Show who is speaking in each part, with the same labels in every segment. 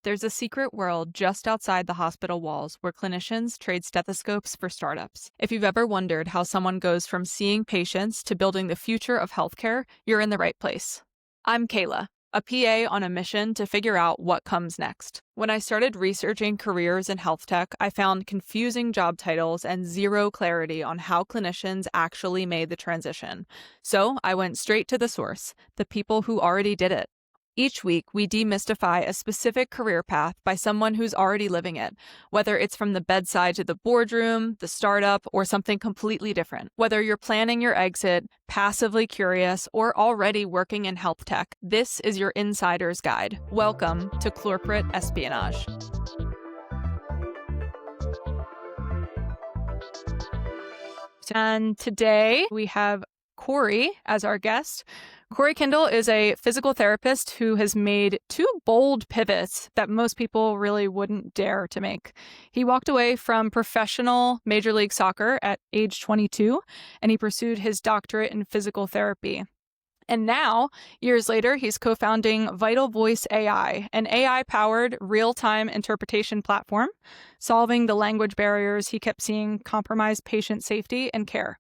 Speaker 1: There's a secret world just outside the hospital walls where clinicians trade stethoscopes for startups. If you've ever wondered how someone goes from seeing patients to building the future of healthcare, you're in the right place. I'm Kayla, a PA on a mission to figure out what comes next. When I started researching careers in health tech, I found confusing job titles and zero clarity on how clinicians actually made the transition. So I went straight to the source, the people who already did it. Each week, we demystify a specific career path by someone who's already living it, whether it's from the bedside to the boardroom, the startup, or something completely different. Whether you're planning your exit, passively curious, or already working in health tech, this is your insider's guide. Welcome to Corporate Espionage. And today we have Kory as our guest. Kory Kindle is a physical therapist who has made two bold pivots that most people really wouldn't dare to make. He walked away from professional Major League Soccer at age 22, and he pursued his doctorate in physical therapy. And now, years later, he's co-founding Vital Voice AI, an AI-powered real-time interpretation platform, solving the language barriers he kept seeing compromise patient safety and care.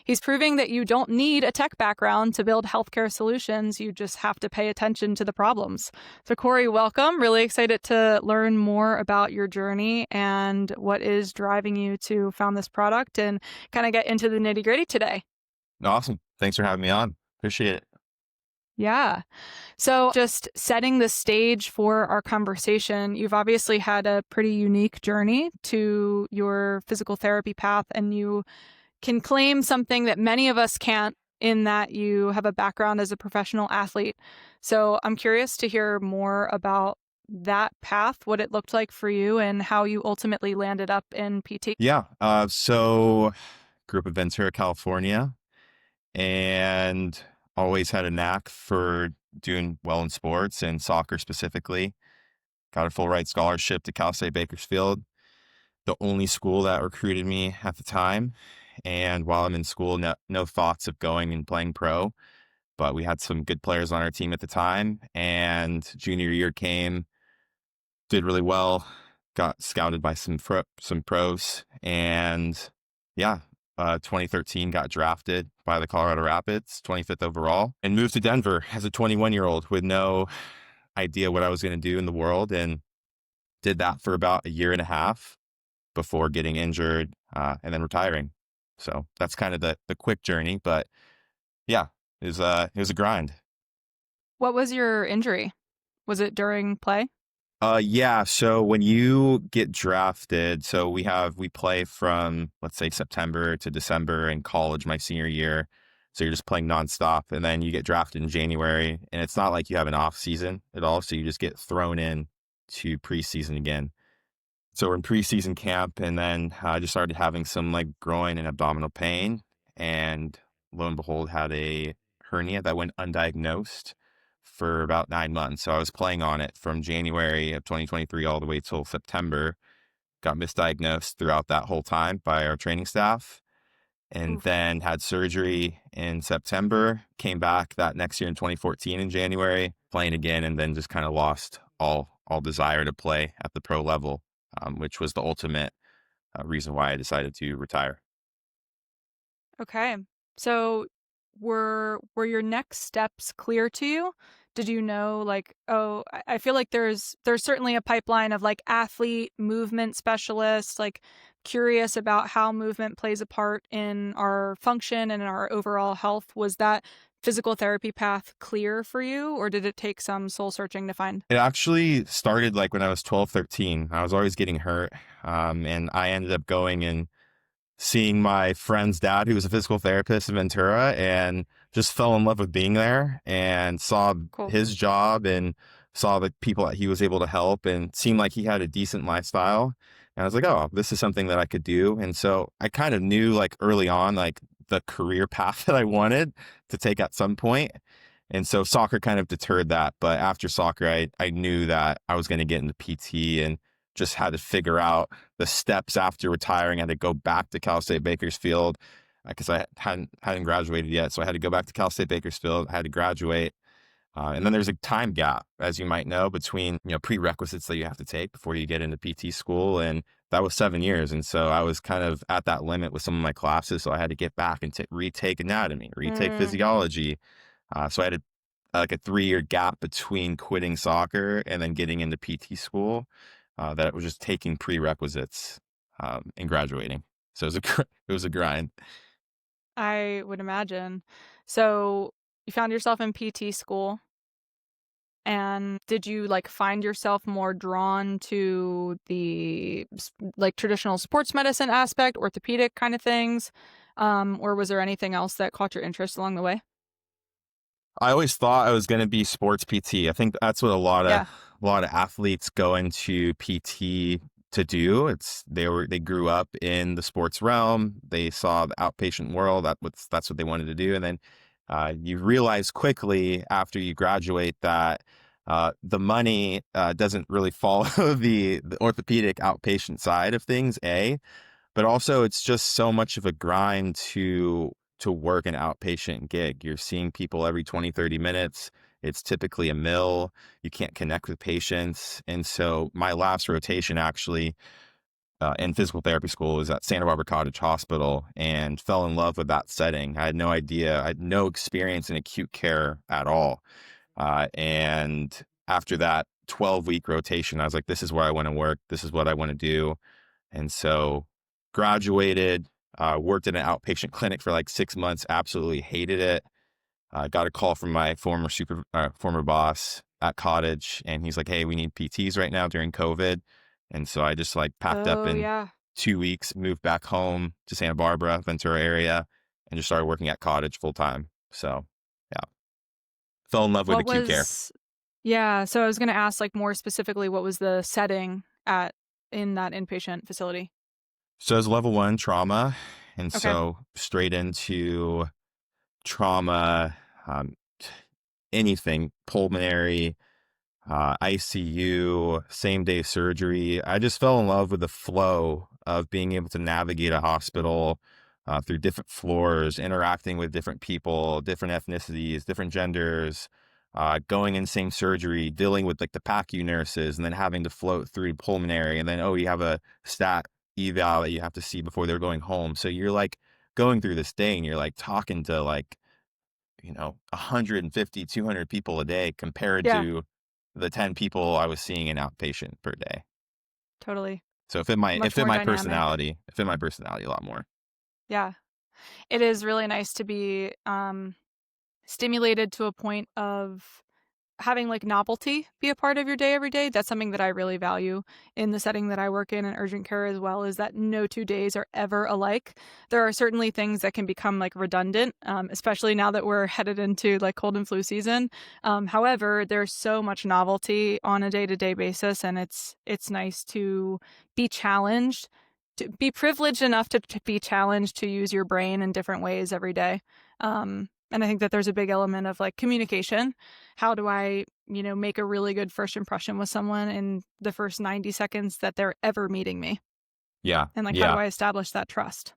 Speaker 1: He's proving that you don't need a tech background to build healthcare solutions. You just have to pay attention to the problems. So Kory, welcome. Really excited to learn more about your journey and what is driving you to found this product and kind of get into the nitty-gritty today.
Speaker 2: Awesome. Thanks for having me on. Appreciate it.
Speaker 1: Yeah. So just setting the stage for our conversation, you've obviously had a pretty unique journey to your physical therapy path, and you can claim something that many of us can't, in that you have a background as a professional athlete. So I'm curious to hear more about that path, what it looked like for you, and how you ultimately landed up in PT.
Speaker 2: Yeah. So grew up in Ventura, California, and always had a knack for doing well in sports and soccer specifically. Got a full ride scholarship to Cal State Bakersfield, the only school that recruited me at the time. And while I'm in school, no thoughts of going and playing pro, but we had some good players on our team at the time. And junior year came, did really well, got scouted by some pros, and 2013 got drafted by the Colorado Rapids, 25th overall, and moved to Denver as a 21-year-old with no idea what I was going to do in the world, and did that for about a year and a half before getting injured and then retiring. So that's kind of the quick journey, but yeah, it was a grind.
Speaker 1: What was your injury? Was it during play?
Speaker 2: So when you get drafted, so we play from, let's say, September to December in college, my senior year. So you're just playing nonstop, and then you get drafted in January, and it's not like you have an off season at all. So you just get thrown in to preseason again. So we're in preseason camp, and then I just started having some like groin and abdominal pain, and lo and behold, had a hernia that went undiagnosed for about 9 months. So I was playing on it from January of 2023 all the way till September. Got misdiagnosed throughout that whole time by our training staff, and then had surgery in September. Came back that next year in 2014 in January, playing again, and then just kind of lost all desire to play at the pro level. Which was the ultimate reason why I decided to retire.
Speaker 1: Okay. So were your next steps clear to you? Did you know, like, I feel like there's certainly a pipeline of like athlete movement specialists, like curious about how movement plays a part in our function and in our overall health. Was that physical therapy path clear for you, or did it take some soul searching to find?
Speaker 2: It actually started like when I was 12, 13. I was always getting hurt. And I ended up going and seeing my friend's dad, who was a physical therapist in Ventura, and just fell in love with being there, and saw his job and saw the people that he was able to help, and seemed like he had a decent lifestyle. And I was like, oh, this is something that I could do. And so I kind of knew like early on, like the career path that I wanted to take at some point. And so soccer kind of deterred that. But after soccer, I knew that I was going to get into PT, and just had to figure out the steps after retiring. I had to go back to Cal State Bakersfield because I hadn't graduated yet. So I had to go back to Cal State Bakersfield. I had to graduate. And then there's a time gap, as you might know, between, prerequisites that you have to take before you get into PT school. And that was 7 years. And so I was kind of at that limit with some of my classes. So I had to get back and retake anatomy, retake
Speaker 1: Mm,
Speaker 2: physiology. So I had like a 3-year gap between quitting soccer and then getting into PT school, that was just taking prerequisites, and graduating. So it was it was a grind.
Speaker 1: I would imagine. So you found yourself in PT school, and did you like find yourself more drawn to the like traditional sports medicine aspect, orthopedic kind of things? Or was there anything else that caught your interest along the way?
Speaker 2: I always thought I was going to be sports PT. I think that's what
Speaker 1: Yeah.
Speaker 2: a lot of athletes go into PT to do. They grew up in the sports realm. They saw the outpatient world. That's what they wanted to do. And then you realize quickly after you graduate that the money doesn't really follow the orthopedic outpatient side of things. But also it's just so much of a grind to work an outpatient gig. You're seeing people every 20, 30 minutes. It's typically a mill. You can't connect with patients. And so my last rotation actually in physical therapy school was at Santa Barbara Cottage Hospital, and fell in love with that setting. I had no idea. I had no experience in acute care at all. And after that 12-week rotation, I was like, this is where I want to work. This is what I want to do. And so graduated, worked in an outpatient clinic for like 6 months, absolutely hated it. Got a call from my former boss at Cottage, and he's like, hey, we need PTs right now during COVID. And so I just like packed up
Speaker 1: Oh,
Speaker 2: in
Speaker 1: yeah.
Speaker 2: 2 weeks, moved back home to Santa Barbara, Ventura area, and just started working at Cottage full time. So yeah, fell in love with
Speaker 1: What
Speaker 2: acute care.
Speaker 1: was Yeah, so I was gonna ask, like, more specifically, what was the setting at in that inpatient facility?
Speaker 2: So it was level 1 trauma. And
Speaker 1: Okay.
Speaker 2: so straight into trauma, um, anything pulmonary, ICU, same day surgery. I just fell in love with the flow of being able to navigate a hospital through different floors, interacting with different people, different ethnicities, different genders, going in same surgery, dealing with like the PACU nurses, and then having to float through pulmonary. And then, oh, you have a stat eval that you have to see before they're going home. So you're like going through this thing, you're like talking to like 150, 200 people a day compared
Speaker 1: Yeah,
Speaker 2: to the 10 people I was seeing in outpatient per day.
Speaker 1: totally.
Speaker 2: So
Speaker 1: Much more dynamic.
Speaker 2: it fit my personality a lot more.
Speaker 1: Yeah. It is really nice to be, stimulated to a point of having, like, novelty be a part of your day every day. That's something that I really value in the setting that I work in urgent care as well, is that no 2 days are ever alike. There are certainly things that can become, like, redundant, especially now that we're headed into, like, cold and flu season. However, there's so much novelty on a day-to-day basis, and it's nice to be challenged, to be privileged enough to be challenged to use your brain in different ways every day. And I think that there's a big element of, like, communication. How do I, make a really good first impression with someone in the first 90 seconds that they're ever meeting me?
Speaker 2: Yeah.
Speaker 1: And, like, how do
Speaker 2: Yeah.
Speaker 1: I establish that trust?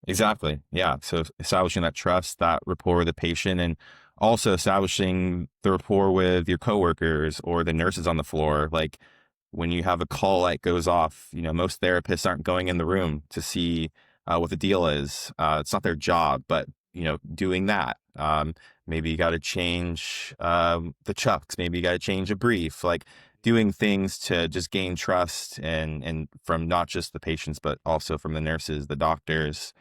Speaker 2: Exactly. Yeah. So establishing that trust, that rapport with the patient, and also establishing the rapport with your coworkers or the nurses on the floor. Like when you have a call light goes off, most therapists aren't going in the room to see what the deal is. It's not their job, but doing that. Maybe you got to change the chucks. Maybe you got to change a brief. Like doing things to just gain trust, and from not just the patients, but also from the nurses, the doctors,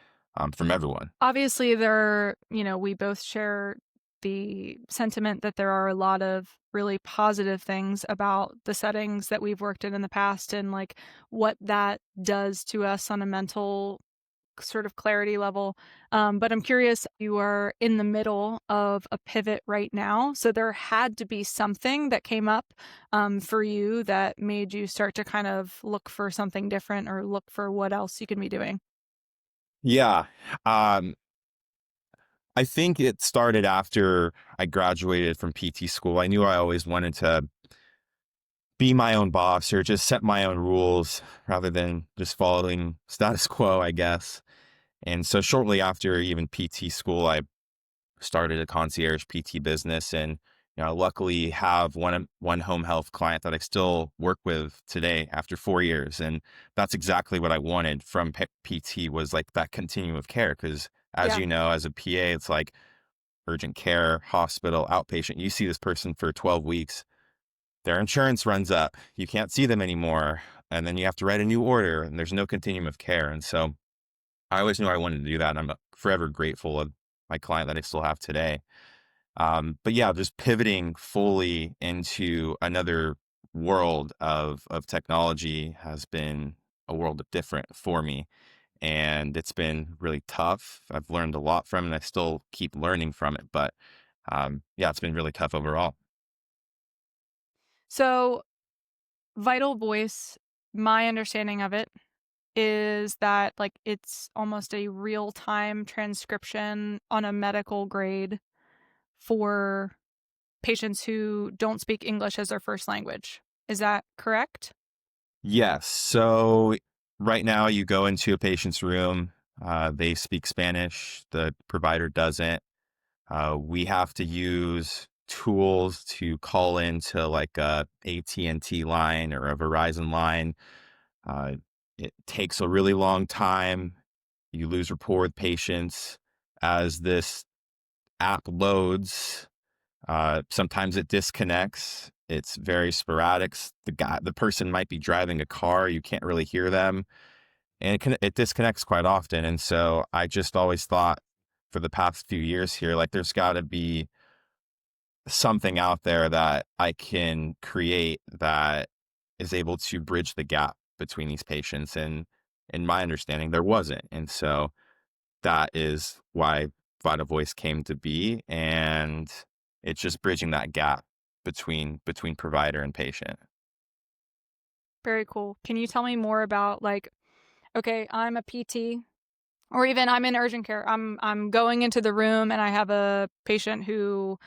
Speaker 2: from everyone.
Speaker 1: Obviously, we both share the sentiment that there are a lot of really positive things about the settings that we've worked in the past, and, like, what that does to us on a mental sort of clarity level. But I'm curious, you are in the middle of a pivot right now. So there had to be something that came up for you that made you start to kind of look for something different or look for what else you can be doing.
Speaker 2: Yeah. Um, I think it started after I graduated from PT school. I knew I always wanted to be my own boss or just set my own rules rather than just following status quo, I guess. And so shortly after even PT school, I started a concierge PT business. And I luckily have one home health client that I still work with today after 4 years, and that's exactly what I wanted from PT, was like that continuum of care. Because as
Speaker 1: Yeah.
Speaker 2: you know, as a PA, it's like urgent care, hospital, outpatient. You see this person for 12 weeks, their insurance runs up, you can't see them anymore, and then you have to write a new order, and there's no continuum of care. And so I always knew I wanted to do that, and I'm forever grateful of my client that I still have today. But yeah, just pivoting fully into another world of technology has been a world of different for me. And it's been really tough. I've learned a lot from it, and I still keep learning from it. But yeah, it's been really tough overall.
Speaker 1: So, Vital Voice, my understanding of it is that like it's almost a real-time transcription on a medical grade for patients who don't speak English as their first language. Is that correct?
Speaker 2: Yes. So right now, you go into a patient's room, they speak Spanish, the provider doesn't. We have to use tools to call into like a AT&T line or a Verizon line. Uh, it takes a really long time. You lose rapport with patients as this app loads. Sometimes it disconnects. It's very sporadic. The person might be driving a car. You can't really hear them, and it disconnects quite often. And so I just always thought, for the past few years here, like there's got to be something out there that I can create that is able to bridge the gap between these patients. And in my understanding, there wasn't. And so that is why Vital Voice came to be. And it's just bridging that gap between provider and patient.
Speaker 1: Very cool. Can you tell me more about like, okay, I'm a PT or even I'm in urgent care. I'm going into the room and I have a patient who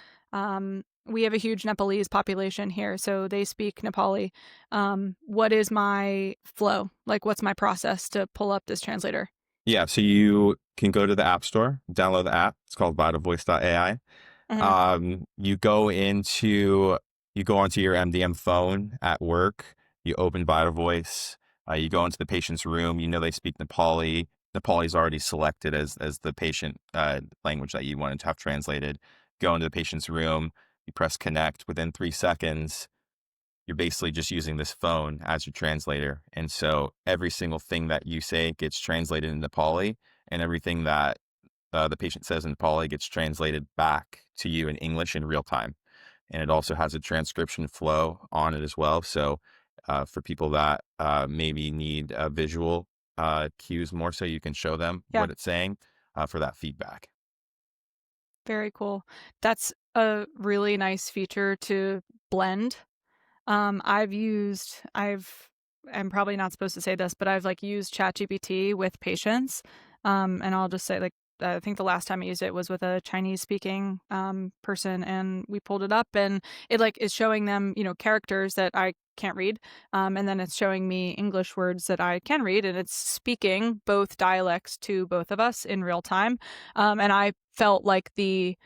Speaker 1: we have a huge Nepalese population here, so they speak Nepali. What is my flow? Like what's my process to pull up this translator?
Speaker 2: Yeah. So you can go to the App Store, download the app. It's called vitalvoice.ai.
Speaker 1: Hmm.
Speaker 2: You go onto your MDM phone at work. You open Vital Voice. You go into the patient's room. You know they speak Nepali. Nepali is already selected as the patient language that you wanted to have translated. Go into the patient's room. You press connect. Within 3 seconds, you're basically just using this phone as your translator. And so every single thing that you say gets translated in Nepali, and everything that the patient says in Nepali gets translated back to you in English in real time. And it also has a transcription flow on it as well. So for people that maybe need visual cues more, so you can show them
Speaker 1: Yeah,
Speaker 2: what it's saying for that feedback.
Speaker 1: very cool. That's a really nice feature to blend. I'm probably not supposed to say this, but I've like used ChatGPT with patients. And I'll just say like, I think the last time I used it was with a Chinese speaking person, and we pulled it up and it like is showing them, characters that I can't read. And then it's showing me English words that I can read, and it's speaking both dialects to both of us in real time. And I felt like the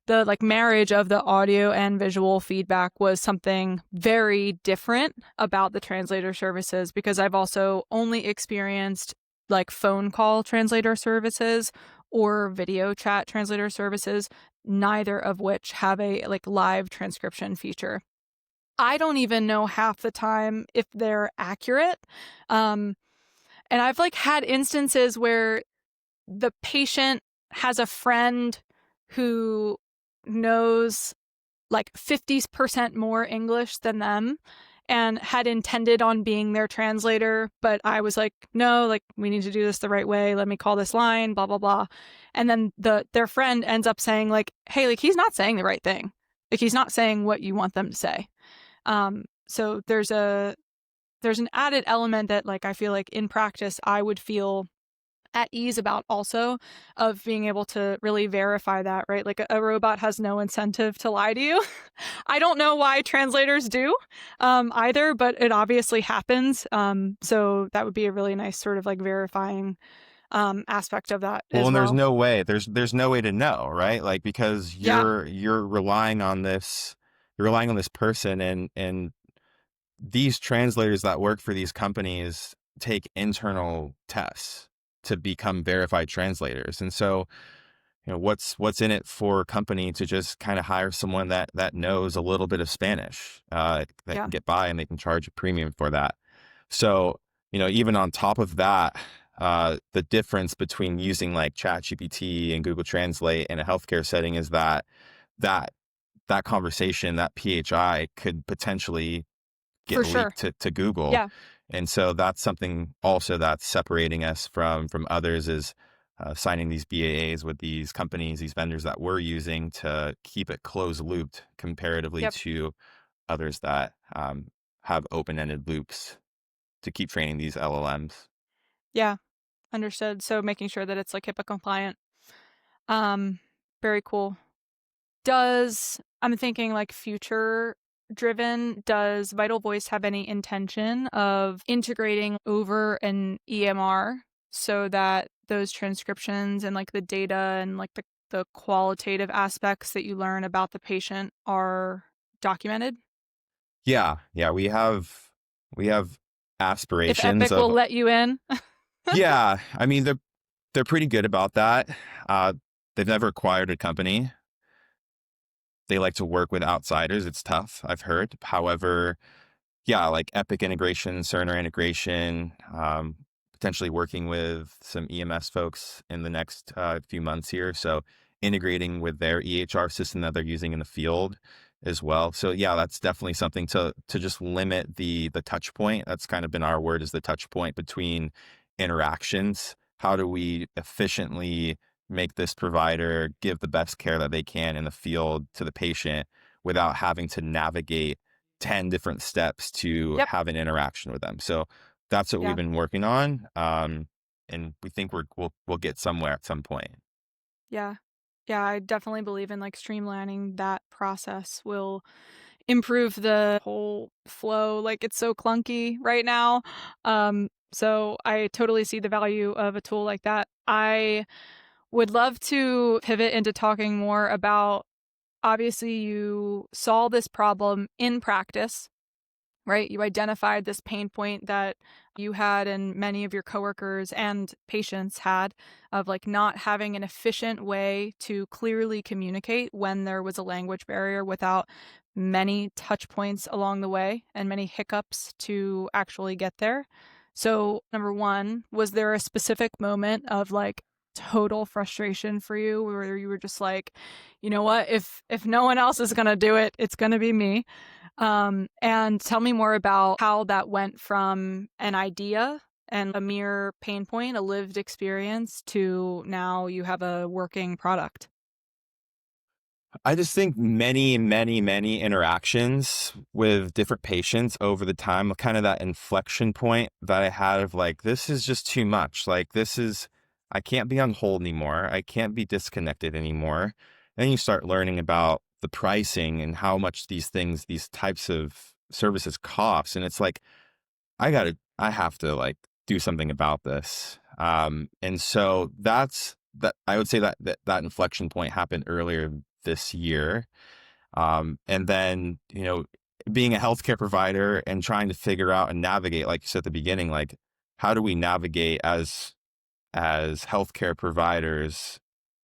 Speaker 1: like marriage of the audio and visual feedback was something very different about the translator services, because I've also only experienced like phone call translator services or video chat translator services, neither of which have a like live transcription feature. I don't even know half the time if they're accurate. Um, and I've like had instances where the patient has a friend who knows like 50% more English than them and had intended on being their translator, but I was like, no, like we need to do this the right way. Let me call this line, blah blah blah. And then their friend ends up saying like, hey, like he's not saying the right thing. Like he's not saying what you want them to say. So there's an added element that like I feel like in practice I would feel at ease about also, of being able to really verify that, right? Like a robot has no incentive to lie to you. I don't know why translators do either, but it obviously happens. So that would be a really nice sort of like verifying aspect of that
Speaker 2: Well,
Speaker 1: as
Speaker 2: and
Speaker 1: well.
Speaker 2: there's no way to know, right? Like, because
Speaker 1: Yeah,
Speaker 2: you're relying on this, you're relying on this person, and these translators that work for these companies take internal tests to become verified translators. And so, what's in it for a company to just kind of hire someone that knows a little bit of Spanish, that
Speaker 1: yeah,
Speaker 2: can get by, and they can charge a premium for that. So, even on top of that, the difference between using like ChatGPT and Google Translate in a healthcare setting is that that conversation, that PHI, could potentially get
Speaker 1: for sure.
Speaker 2: leaked to Google.
Speaker 1: Yeah,
Speaker 2: And so that's something also that's separating us from others, is signing these BAAs with these companies, these vendors that we're using to keep it closed looped comparatively
Speaker 1: yep,
Speaker 2: to others that have open-ended loops to keep training these LLMs.
Speaker 1: yeah, understood. So making sure that it's like HIPAA compliant. Um, Very cool. I'm thinking like future driven, does Vital Voice have any intention of integrating over an EMR so that those transcriptions and like the data and like the qualitative aspects that you learn about the patient are documented?
Speaker 2: Yeah, yeah, we have
Speaker 1: If
Speaker 2: aspirations
Speaker 1: Epic will
Speaker 2: of,
Speaker 1: let you in?
Speaker 2: yeah, I mean, they're pretty good about that. Uh, they've never acquired a company. They like to work with outsiders. It's tough, I've heard. However, yeah, like Epic integration, Cerner integration, potentially working with some EMS folks in the next few months here. So integrating with their EHR system that they're using in the field as well. So yeah, that's definitely something to just limit the touch point. That's kind of been our word, is the touch point between interactions. How do we efficiently make this provider give the best care that they can in the field to the patient without having to navigate 10 different steps to
Speaker 1: Yep.
Speaker 2: have an interaction with them. So that's what we've
Speaker 1: Yeah.
Speaker 2: been working on. And we think we'll get somewhere at some point.
Speaker 1: Yeah. Yeah, I definitely believe in like streamlining that process will improve the whole flow. Like it's so clunky right now. So I totally see the value of a tool like that. I would love to pivot into talking more about, obviously you saw this problem in practice, right? You identified this pain point that you had and many of your coworkers and patients had, of like not having an efficient way to clearly communicate when there was a language barrier without many touch points along the way and many hiccups to actually get there. So, number one, was there a specific moment of like total frustration for you where you were just like, you know what, if no one else is going to do it, it's going to be me? And tell me more about how that went from an idea and a mere pain point, a lived experience, to now you have a working product.
Speaker 2: I just think many, many, many interactions with different patients over the time, kind of that inflection point that I had of like, this is just too much. Like, I can't be on hold anymore. I can't be disconnected anymore. Then you start learning about the pricing and how much these types of services cost. And it's like, I have to like do something about this. And so I would say that inflection point happened earlier this year. And then, being a healthcare provider and trying to figure out and navigate, like you said at the beginning, like, how do we navigate as healthcare providers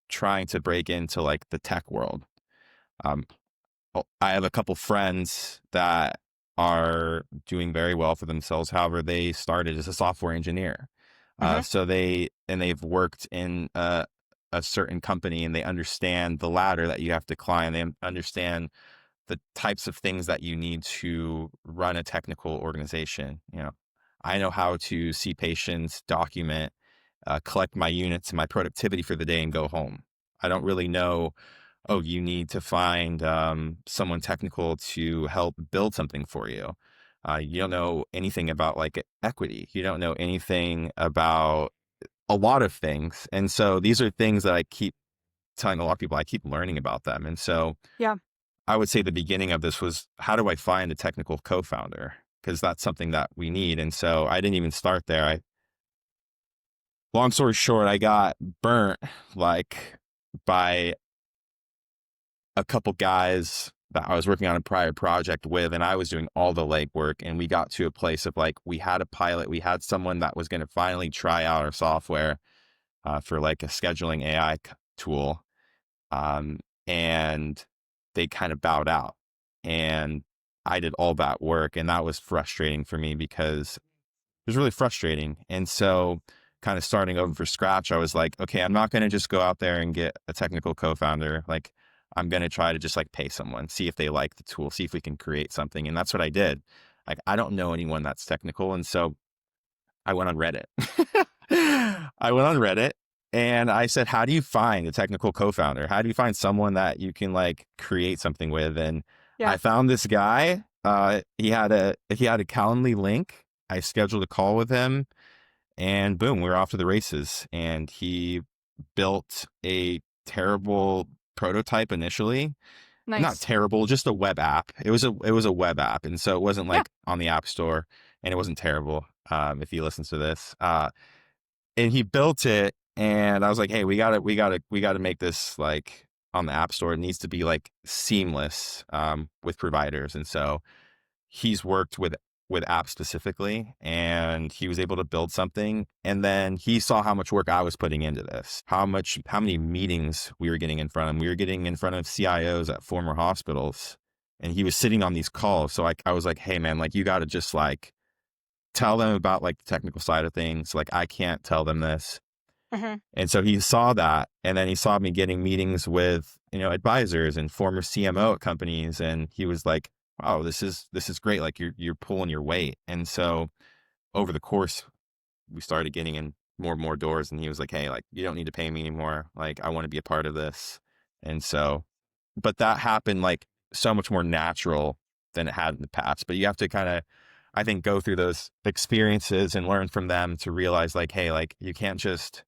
Speaker 2: trying to break into like the tech world? Um, I have a couple friends that are doing very well for themselves. However, they started as a software engineer.
Speaker 1: Mhm.
Speaker 2: They've worked in a certain company, and they understand the ladder that you have to climb. They understand the types of things that you need to run a technical organization. I know how to see patients, document, collect my units and my productivity for the day and go home. I don't really know, oh, you need to find someone technical to help build something for you. You don't know anything about like equity. You don't know anything about a lot of things. And so these are things that I keep telling a lot of people, I keep learning about them. And so
Speaker 1: Yeah.
Speaker 2: I would say the beginning of this was, how do I find a technical co-founder? Because that's something that we need. And so I didn't even start there. long story short, I got burnt like by a couple guys that I was working on a prior project with, and I was doing all the legwork. And we got to a place of like, we had a pilot, we had someone that was going to finally try out our software for like a scheduling AI tool. Um, and they kind of bowed out. And I did all that work. And that was frustrating for me because it was really frustrating. And so, kind of starting over from scratch, I was like, okay, I'm not going to just go out there and get a technical co-founder. Like, I'm going to try to just like pay someone, see if they like the tool, see if we can create something. And that's what I did. Like, I don't know anyone that's technical. And so I went on Reddit. I went on Reddit and I said, how do you find a technical co-founder? How do you find someone that you can like create something with? And
Speaker 1: Yeah.
Speaker 2: I found this guy. He had a Calendly link. I scheduled a call with him and boom, we were off to the races. And he built a terrible prototype initially. Not
Speaker 1: Nice.
Speaker 2: terrible, just a web app. It was a web app. And so it wasn't
Speaker 1: Yeah.
Speaker 2: like on the app store and it wasn't terrible. If he listens to this, and he built it and I was like, hey, we gotta make this like on the app store. It needs to be like seamless, with providers. And so he's worked with apps specifically and he was able to build something. And then he saw how much work I was putting into this, how many meetings we were getting in front of. We were getting in front of CIOs at former hospitals and he was sitting on these calls. So I was like, hey man, like you got to just like tell them about like the technical side of things. Like I can't tell them this.
Speaker 1: Hmm.
Speaker 2: And so he saw that, and then he saw me getting meetings with, advisors and former CMO at companies. And he was like, wow, this is great. Like you're pulling your weight. And so over the course, we started getting in more and more doors and he was like, hey, like you don't need to pay me anymore. Like I want to be a part of this. And so, but that happened like so much more natural than it had in the past. But you have to kind of, I think, go through those experiences and learn from them to realize like, hey, like you can't just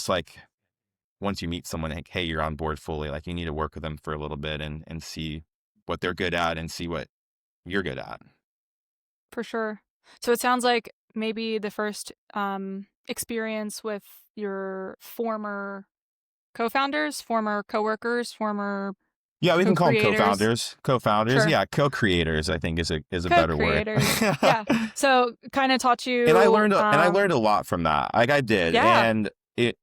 Speaker 2: like once you meet someone like, hey, you're on board fully. Like you need to work with them for a little bit and see what they're good at and see what you're good at.
Speaker 1: For sure. So it sounds like maybe the first experience with your former co-founders, former coworkers, former
Speaker 2: Yeah, we can call them
Speaker 1: co-creators.
Speaker 2: co-founders. Co-founders,
Speaker 1: Sure.
Speaker 2: yeah, co-creators. I think is a better word.
Speaker 1: Co-creators. Yeah. So kind of taught
Speaker 2: And I
Speaker 1: you,
Speaker 2: learned and I learned a lot from that. Like I did,
Speaker 1: yeah.
Speaker 2: and it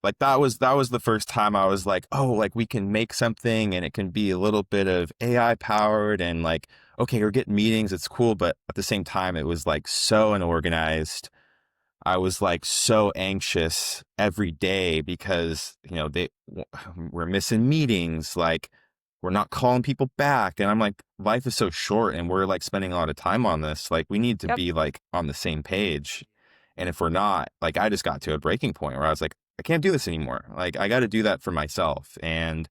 Speaker 2: like that was the first time I was like, oh, like we can make something and it can be a little bit of AI powered and like, okay, we're getting meetings, it's cool, but at the same time, it was like so unorganized. I was like so anxious every day because, we're missing meetings. Like we're not calling people back. And I'm like, life is so short and we're like spending a lot of time on this. Like we need to
Speaker 1: Yep.
Speaker 2: be like on the same page. And if we're not, like I just got to a breaking point where I was like, I can't do this anymore. Like I got to do that for myself. And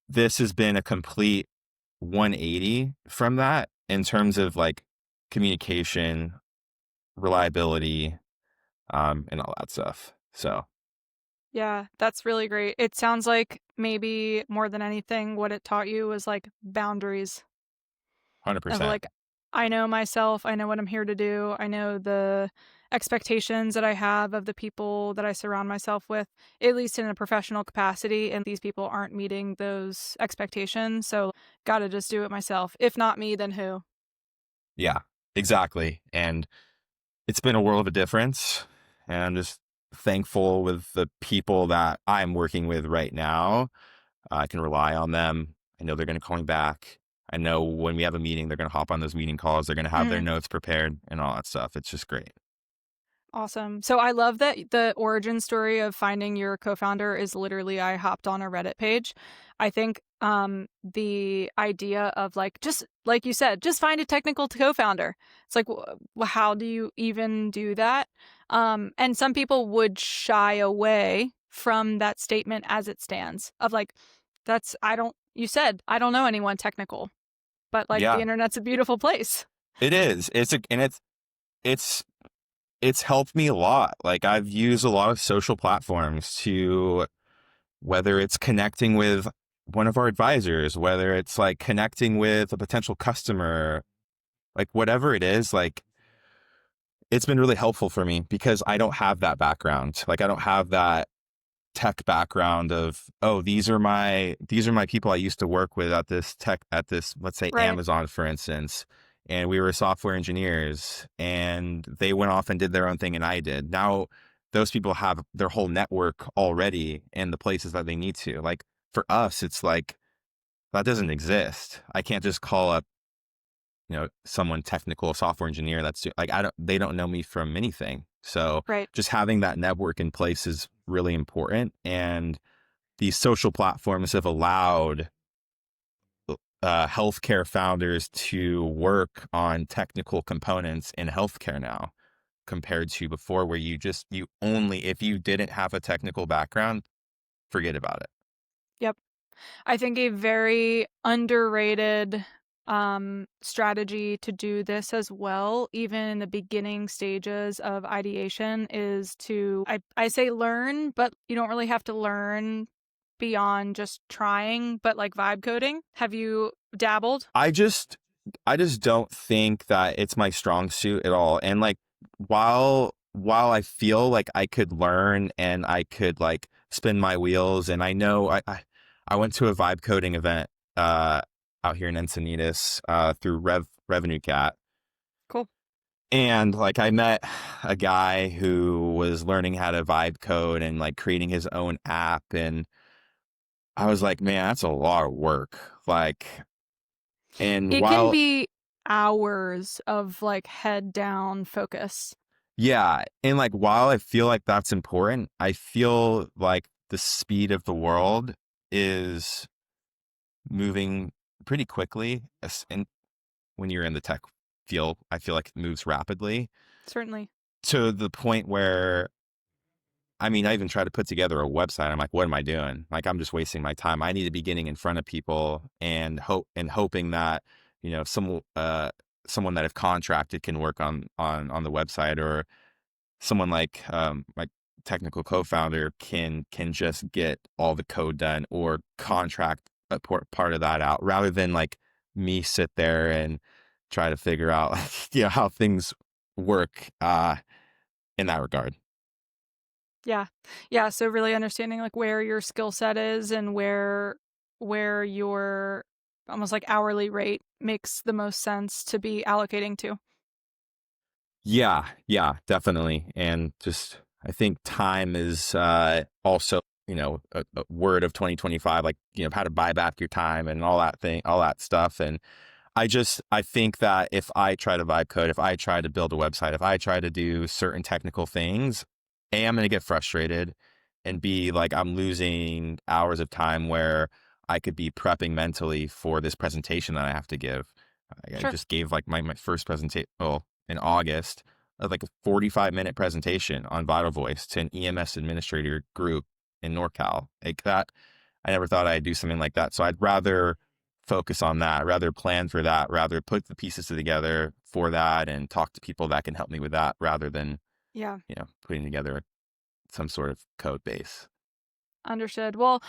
Speaker 2: this has been a complete 180 from that in terms of like communication, reliability, and all that stuff. So
Speaker 1: Yeah, that's really great. It sounds like maybe more than anything, what it taught you was like boundaries. Of
Speaker 2: 100%.
Speaker 1: like, I know myself, I know what I'm here to do, I know the expectations that I have of the people that I surround myself with, at least in a professional capacity, and these people aren't meeting those expectations. So, gotta just do it myself. If not me, then who?
Speaker 2: Yeah, exactly. And it's been a world of a difference. And I'm just thankful with the people that I'm working with right now. I can rely on them. I know they're going to call me back. I know when we have a meeting, they're going to hop on those meeting calls. They're going to have their
Speaker 1: Mhm.
Speaker 2: notes prepared and all that stuff. It's just great.
Speaker 1: Awesome. So I love that the origin story of finding your co-founder is literally I hopped on a Reddit page. I think the idea of like just like you said, just find a technical co-founder. It's like how do you even do that? And some people would shy away from that statement as it stands of like that's I don't you said I don't know anyone technical, but like the
Speaker 2: Yeah,
Speaker 1: internet's a beautiful place.
Speaker 2: it is. It's it's helped me a lot. Like I've used a lot of social platforms to whether it's connecting with one of our advisors, whether it's like connecting with a potential customer, like whatever it is, like it's been really helpful for me because I don't have that background. Like I don't have that tech background of, oh, these are my people I used to work with at this, let's say
Speaker 1: Right.
Speaker 2: Amazon, for instance. And we were software engineers and they went off and did their own thing and I did. Now those people have their whole network already in the places that they need to. Like for us, it's like that doesn't exist. I can't just call up, someone technical, software engineer like, they don't know me from anything. So
Speaker 1: Right.
Speaker 2: just having that network in place is really important. And these social platforms have allowed healthcare founders to work on technical components in healthcare now compared to before where you only, if you didn't have a technical background, forget about it.
Speaker 1: Yep. I think a very underrated strategy to do this as well, even in the beginning stages of ideation, is to I say learn, but you don't really have to learn beyond just trying, but like vibe coding. Have you dabbled?
Speaker 2: I just don't think that it's my strong suit at all. And like while I feel like I could learn and I could like spin my wheels, and I know I went to a vibe coding event out here in Encinitas through Revenue Cat.
Speaker 1: Cool.
Speaker 2: And like I met a guy who was learning how to vibe code and like creating his own app, and I was like, man, that's a lot of work. Like, and
Speaker 1: It can
Speaker 2: while
Speaker 1: be hours of like head down focus.
Speaker 2: Yeah. And like while I feel like that's important, I feel like the speed of the world is moving pretty quickly. And when you're in the tech field, I feel like it moves rapidly
Speaker 1: Certainly.
Speaker 2: to the point where, I mean, I even try to put together a website. I'm like, what am I doing? Like, I'm just wasting my time. I need to be getting in front of people and hoping that, someone that I've contracted can work on the website, or someone like my technical co-founder can just get all the code done or contract a part of that out, rather than like me sit there and try to figure out like, how things work in that regard.
Speaker 1: Yeah. Yeah, so really understanding, like, where your skill set is and where your almost, like, hourly rate makes the most sense to be allocating to.
Speaker 2: Yeah, definitely. And just I think time is also, a word of 2025, like, how to buy back your time and all that stuff. And I think that if I try to vibe code, if I try to build a website, if I try to do certain technical things, A, I'm going to get frustrated, and B, like I'm losing hours of time where I could be prepping mentally for this presentation that I have to give. I
Speaker 1: Sure.
Speaker 2: just gave like my first presentation, in August, like a 45-minute presentation on Vital Voice to an EMS administrator group in NorCal. Like that, I never thought I'd do something like that. So I'd rather focus on that, rather plan for that, rather put the pieces together for that and talk to people that can help me with that, rather than,
Speaker 1: Yeah,
Speaker 2: putting together some sort of code base.
Speaker 1: understood. Well,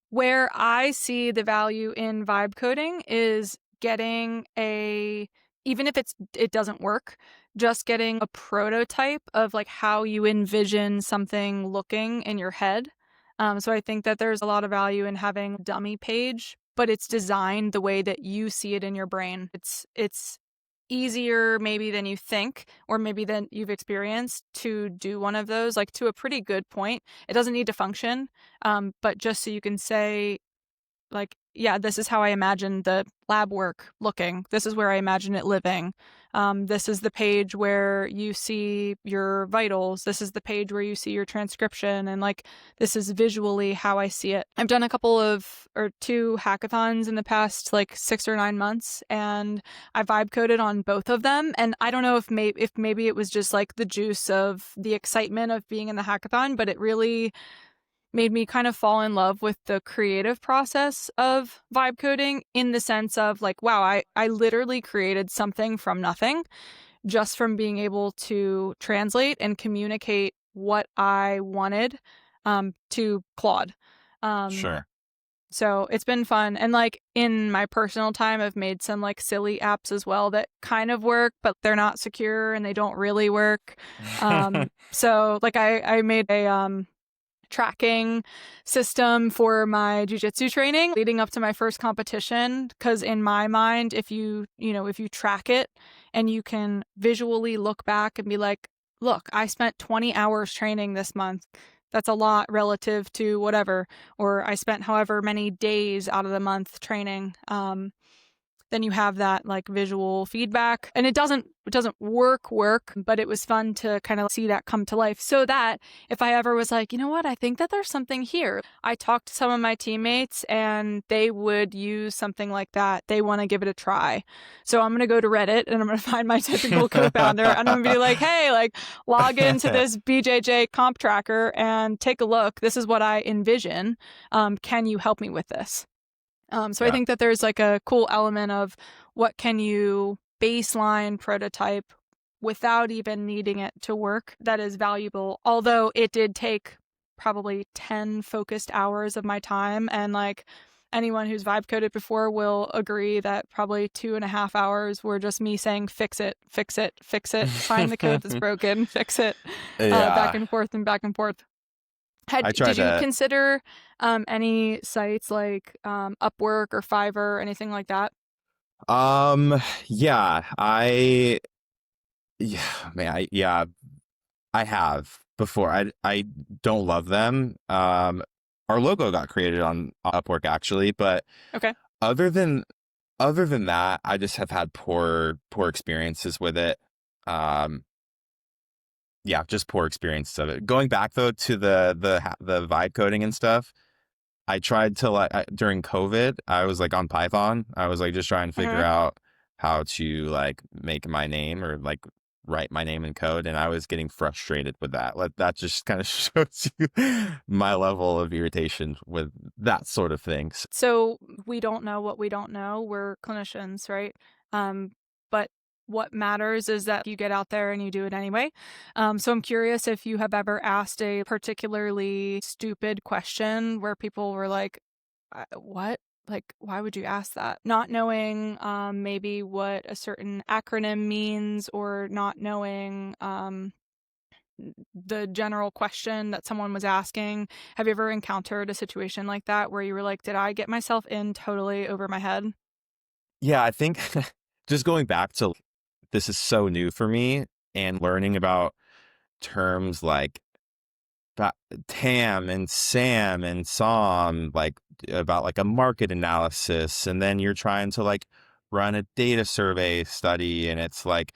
Speaker 1: where I see the value in vibe coding is getting a even if it doesn't work, just getting a prototype of, like, how you envision something looking in your head. So I think that there's a lot of value in having a dummy page, but it's designed the way that you see it in your brain. It's easier maybe than you think or maybe than you've experienced to do one of those, like, to a pretty good point. It doesn't need to function, but just so you can say, like, yeah, this is how I imagine the lab work looking. This is where I imagine it living. This is the page where you see your vitals. This is the page where you see your transcription. And like, this is visually how I see it. I've done a couple of or two hackathons in the past like 6 or 9 months, and I vibe coded on both of them. And I don't know if maybe it was just like the juice of the excitement of being in the hackathon, but it really made me kind of fall in love with the creative process of vibe coding, in the sense of like, wow, I literally created something from nothing just from being able to translate and communicate what I wanted to Claude. Um,
Speaker 2: Sure.
Speaker 1: So it's been fun. And like in my personal time, I've made some like silly apps as well that kind of work, but they're not secure and they don't really work. So like I made a tracking system for my jujitsu training leading up to my first competition. Because in my mind, if if you track it and you can visually look back and be like, look, I spent 20 hours training this month. That's a lot relative to whatever. Or I spent however many days out of the month training. Then you have that like visual feedback, and it doesn't work, but it was fun to kind of see that come to life, so that if I ever was like, you know what, I think that there's something here, I talked to some of my teammates and they would use something like that. They want to give it a try. So I'm going to go to Reddit and I'm going to find my typical co-founder and I'm going to be like, hey, like log into this BJJ comp tracker and take a look. This is what I envision. Can you help me with this? So I
Speaker 2: Yeah.
Speaker 1: think that there's like a cool element of what can you baseline prototype without even needing it to work that is valuable. Although it did take probably 10 focused hours of my time. And like anyone who's vibe coded before will agree that probably 2.5 hours were just me saying, fix it, fix it, fix it, find the code that's broken, fix it, back
Speaker 2: Yeah.
Speaker 1: and forth and back and forth.
Speaker 2: I
Speaker 1: Did
Speaker 2: tried
Speaker 1: you
Speaker 2: to.
Speaker 1: consider any sites like Upwork or Fiverr or anything like that?
Speaker 2: Yeah, yeah, man, I have before. I don't love them. Our logo got created on Upwork actually, but
Speaker 1: Okay.
Speaker 2: other than other than that, I just have had poor experiences with it. Um, yeah, just poor experiences of it. Going back though to the vibe coding and stuff, I tried to like during COVID, I was like on Python. I was like just trying to figure
Speaker 1: Hmm.
Speaker 2: out how to like make my name or like write my name in code, and I was getting frustrated with that. Like that just kind of shows you my level of irritation with that sort of things.
Speaker 1: So we don't know what we don't know. We're clinicians, right? But what matters is that you get out there and you do it anyway. So I'm curious if you have ever asked a particularly stupid question where people were like, what? Like, why would you ask that? Not knowing maybe what a certain acronym means or not knowing the general question that someone was asking. Have you ever encountered a situation like that where you were like, did I get myself in totally over my head?
Speaker 2: Yeah, I think just going back to this is so new for me and learning about terms like that TAM and SAM and SOM, like about like a market analysis, and then you're trying to like run a data survey study, and it's like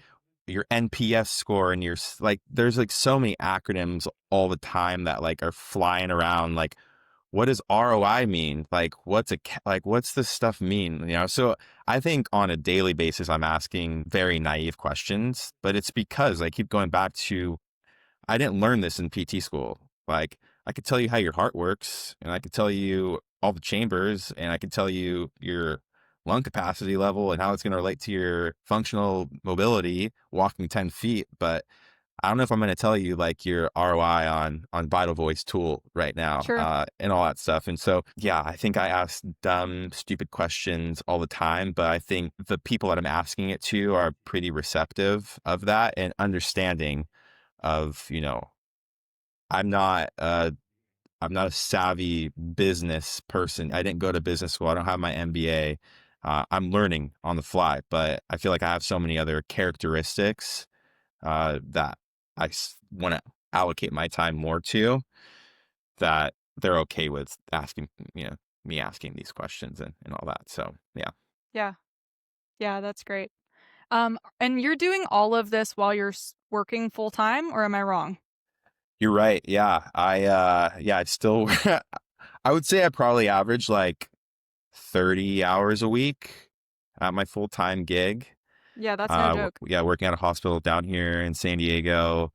Speaker 2: your NPS score, and like there's like so many acronyms all the time that like are flying around. Like, what does ROI mean? Like, what's this stuff mean? You know, so I think on a daily basis, I'm asking very naive questions, but it's because I keep going back to I didn't learn this in PT school. Like, I could tell you how your heart works, and I could tell you all the chambers, and I could tell you your lung capacity level and how it's going to relate to your functional mobility walking 10 feet. But I don't know if I'm going to tell you like your ROI on Vital Voice tool right now,
Speaker 1: Sure.
Speaker 2: and all that stuff. And so, yeah, I think I ask dumb, stupid questions all the time, but I think the people that I'm asking it to are pretty receptive of that and understanding of, I'm not I'm not a savvy business person. I didn't go to business school. I don't have my MBA. I'm learning on the fly, but I feel like I have so many other characteristics that I want to allocate my time more to, that they're okay with asking, me asking these questions and all that. So yeah,
Speaker 1: Yeah. Yeah, that's great. And you're doing all of this while you're working full time, or am I wrong?
Speaker 2: you're right. Yeah, I still, I would say I probably average like 30 hours a week at my full-time gig.
Speaker 1: Yeah, that's no joke.
Speaker 2: Yeah, working at a hospital down here in San Diego.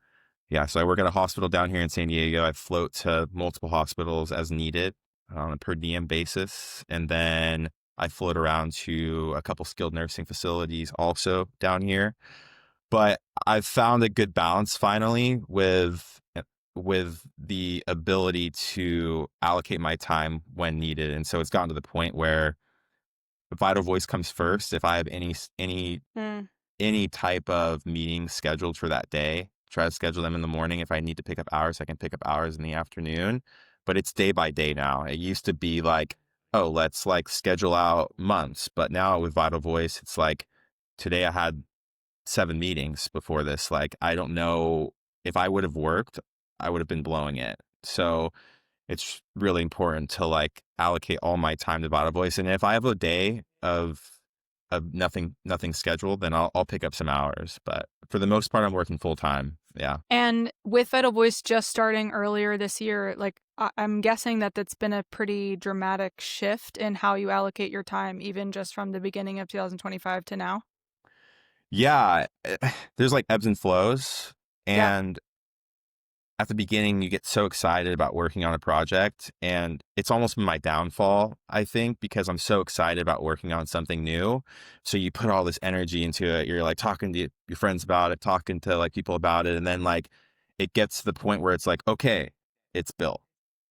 Speaker 2: Yeah, so I work at a hospital down here in San Diego. I float to multiple hospitals as needed on a per diem basis. And then I float around to a couple skilled nursing facilities also down here. But I've found a good balance finally with with the ability to allocate my time when needed. And so it's gotten to the point where Vital Voice comes first. If I have
Speaker 1: Mm.
Speaker 2: any type of meeting scheduled for that day, try to schedule them in the morning. If I need to pick up hours, I can pick up hours in the afternoon. But it's day by day now. It used to be like, oh, let's like schedule out months. But now with Vital Voice, it's like today I had 7 meetings before this. Like, I don't know if I would have worked, I would have been blowing it. So it's really important to like allocate all my time to Vital Voice. And if I have a day of nothing scheduled, then I'll pick up some hours. But for the most part, I'm working full time. Yeah.
Speaker 1: And with Vital Voice just starting earlier this year, like I'm guessing that that's been a pretty dramatic shift in how you allocate your time, even just from the beginning of 2025 to now.
Speaker 2: Yeah. There's like ebbs and flows.
Speaker 1: Yeah.
Speaker 2: And at the beginning, you get so excited about working on a project, and it's almost been my downfall, I think, because I'm so excited about working on something new. So you put all this energy into it. You're like talking to your friends about it, talking to like people about it. And then like it gets to the point where it's like, okay, it's built.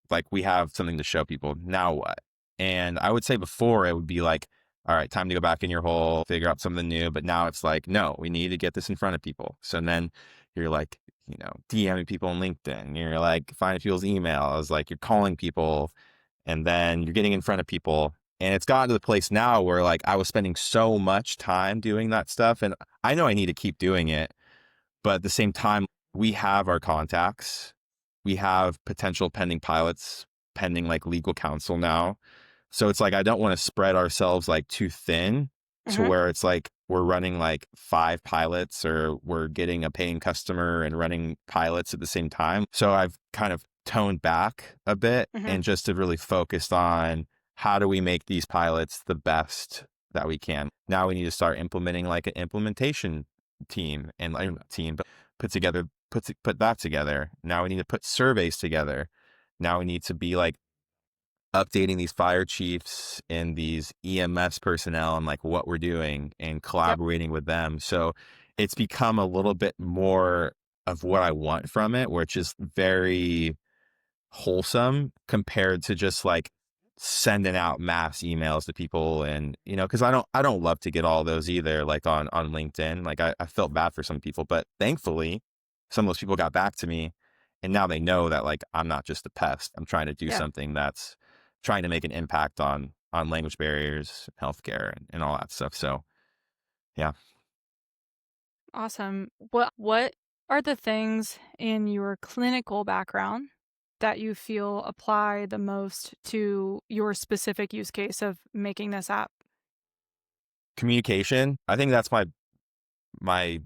Speaker 2: Like we have something to show people. Now what? And I would say before it would be like, all right, time to go back in your hole, figure out something new. But now it's like, no, we need to get this in front of people. So then you're like, DMing people on LinkedIn. You're like finding people's emails, like you're calling people, and then you're getting in front of people. And it's gotten to the place now where like I was spending so much time doing that stuff. And I know I need to keep doing it. But at the same time, we have our contacts. We have potential pending pilots, pending like legal counsel now. So it's like, I don't want to spread ourselves like too thin to
Speaker 1: Mm-hmm.
Speaker 2: where it's like we're running like 5 pilots or we're getting a paying customer and running pilots at the same time. So I've kind of toned back a bit
Speaker 1: Mm-hmm.
Speaker 2: and just have really focused on how do we make these pilots the best that we can. Now we need to start implementing like an implementation team and like not team, but put that together. Now we need to put surveys together. Now we need to be like updating these fire chiefs and these EMS personnel on like what we're doing and
Speaker 1: Yep.
Speaker 2: collaborating with them. So it's become a little bit more of what I want from it, which is very wholesome compared to just like sending out mass emails to people. And because I don't love to get all those either, like on LinkedIn. Like I felt bad for some people, but thankfully some of those people got back to me, and now they know that like I'm not just a pest. I'm trying to do
Speaker 1: Yeah.
Speaker 2: something that's trying to make an impact on language barriers, healthcare, and all that stuff. So yeah.
Speaker 1: Awesome. What are the things in your clinical background that you feel apply the most to your specific use case of making this app?
Speaker 2: Communication, I think that's my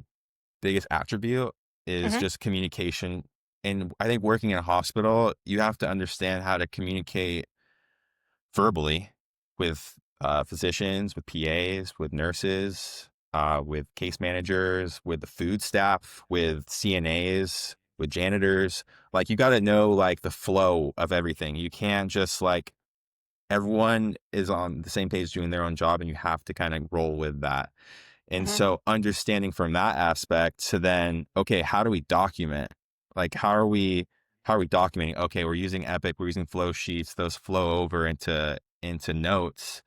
Speaker 2: biggest attribute is
Speaker 1: Mm-hmm.
Speaker 2: just communication. And I think working in a hospital, you have to understand how to communicate verbally with physicians, with PAs, with nurses, with case managers, with the food staff, with CNAs, with janitors. Like you got to know like the flow of everything. You can't just like everyone is on the same page doing their own job, and you have to kind of roll with that. And
Speaker 1: Mm-hmm.
Speaker 2: so understanding from that aspect to then, okay, how do we document? Like, how are we documenting? Okay, we're using Epic, we're using flow sheets, those flow over into notes.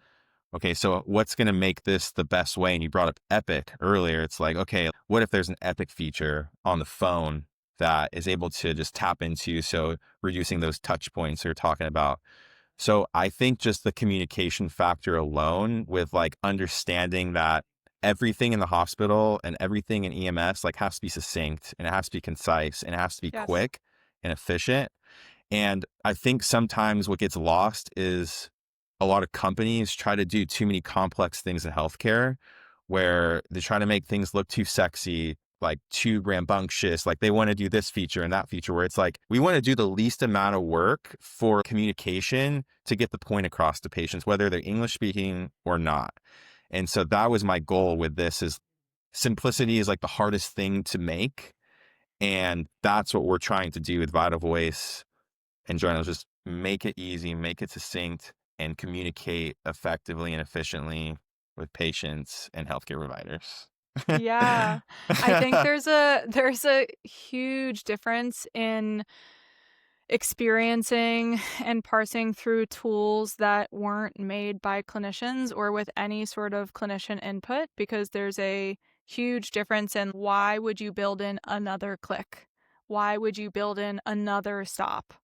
Speaker 2: Okay, so what's going to make this the best way? And you brought up Epic earlier. It's like, okay, what if there's an Epic feature on the phone that is able to just tap into? So reducing those touch points you're talking about. So I think just the communication factor alone with like understanding that everything in the hospital and everything in EMS like has to be succinct and it has to be concise and it has to be
Speaker 1: Yes.
Speaker 2: quick and efficient. And I think sometimes what gets lost is a lot of companies try to do too many complex things in healthcare where they try to make things look too sexy, like too rambunctious. Like they want to do this feature and that feature where it's like, we want to do the least amount of work for communication to get the point across to patients, whether they're English speaking or not. And so that was my goal with this is simplicity is like the hardest thing to make. And that's what we're trying to do with Vital Voice and journals. Just make it easy, make it succinct, and communicate effectively and efficiently with patients and healthcare providers.
Speaker 1: Yeah. I think there's a huge difference in experiencing and parsing through tools that weren't made by clinicians or with any sort of clinician input, because there's a huge difference in why would you build in another click? Why would you build in another stop?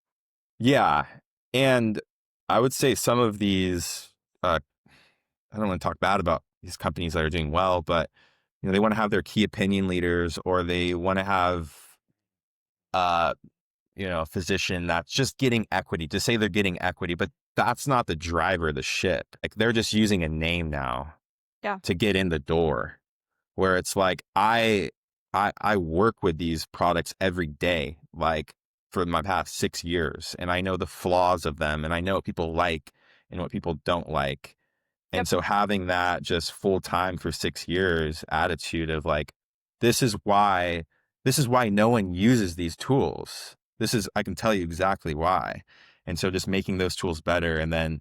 Speaker 2: Yeah. And I would say some of these, I don't want to talk bad about these companies that are doing well, but they want to have their key opinion leaders, or they want to have, uh, a physician that's just getting equity to say they're getting equity, but that's not the driver of the ship. Like, they're just using a name now
Speaker 1: Yeah.
Speaker 2: to get in the door, where it's like, I work with these products every day, like for my past 6 years, and I know the flaws of them, and I know what people like and what people don't like. And
Speaker 1: Yep.
Speaker 2: so having that just full time for 6 years attitude of like, this is why, this is why no one uses these tools. I can tell you exactly why. And so just making those tools better, and then,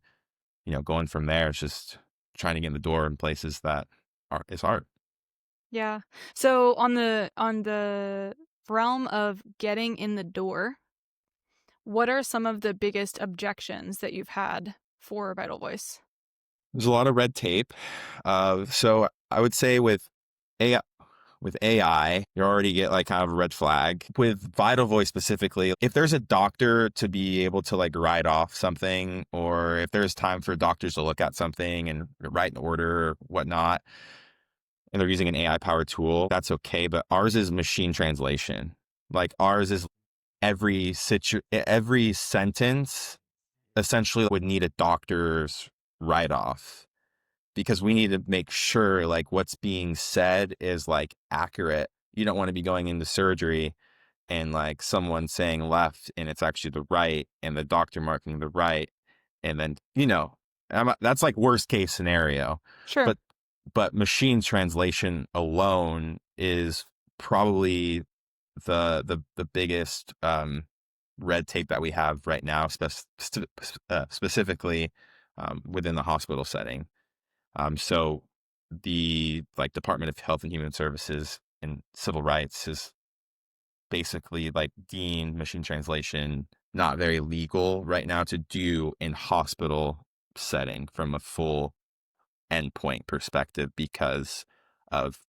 Speaker 2: going from there, it's just trying to get in the door in places that it's hard.
Speaker 1: Yeah. So on the realm of getting in the door, what are some of the biggest objections that you've had for Vital Voice?
Speaker 2: There's a lot of red tape. So I would say AI, with AI, you already get like kind of a red flag. With Vital Voice specifically, if there's a doctor to be able to like write off something, or if there's time for doctors to look at something and write an order or whatnot, and they're using an AI powered tool, that's okay. But ours is machine translation. Like, ours is every sentence essentially would need a doctor's write off, because we need to make sure like what's being said is like accurate. You don't want to be going into surgery and like someone saying left and it's actually the right, and the doctor marking the right. And then, that's like worst case scenario.
Speaker 1: Sure.
Speaker 2: But, machine translation alone is probably the biggest, red tape that we have right now, specifically, within the hospital setting. So the like Department of Health and Human Services and Civil Rights has basically like deemed machine translation not very legal right now to do in hospital setting from a full endpoint perspective, because of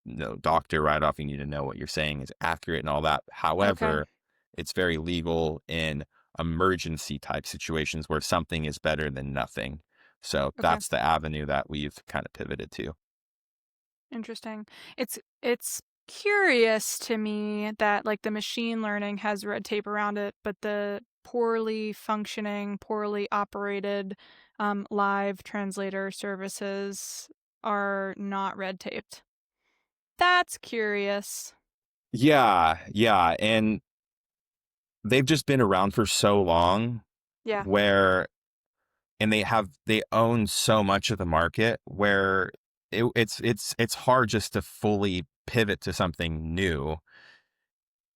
Speaker 2: doctor write off. You need to know what you're saying is accurate and all that.
Speaker 1: Okay.
Speaker 2: However, it's very legal in emergency type situations where something is better than nothing. So
Speaker 1: Okay.
Speaker 2: that's the avenue that we've kind of pivoted to.
Speaker 1: Interesting. It's curious to me that like the machine learning has red tape around it, but the poorly functioning, poorly operated live translator services are not red taped. That's curious.
Speaker 2: Yeah, yeah. And they've just been around for so long,
Speaker 1: Yeah.
Speaker 2: where, and they own so much of the market, where it's hard just to fully pivot to something new.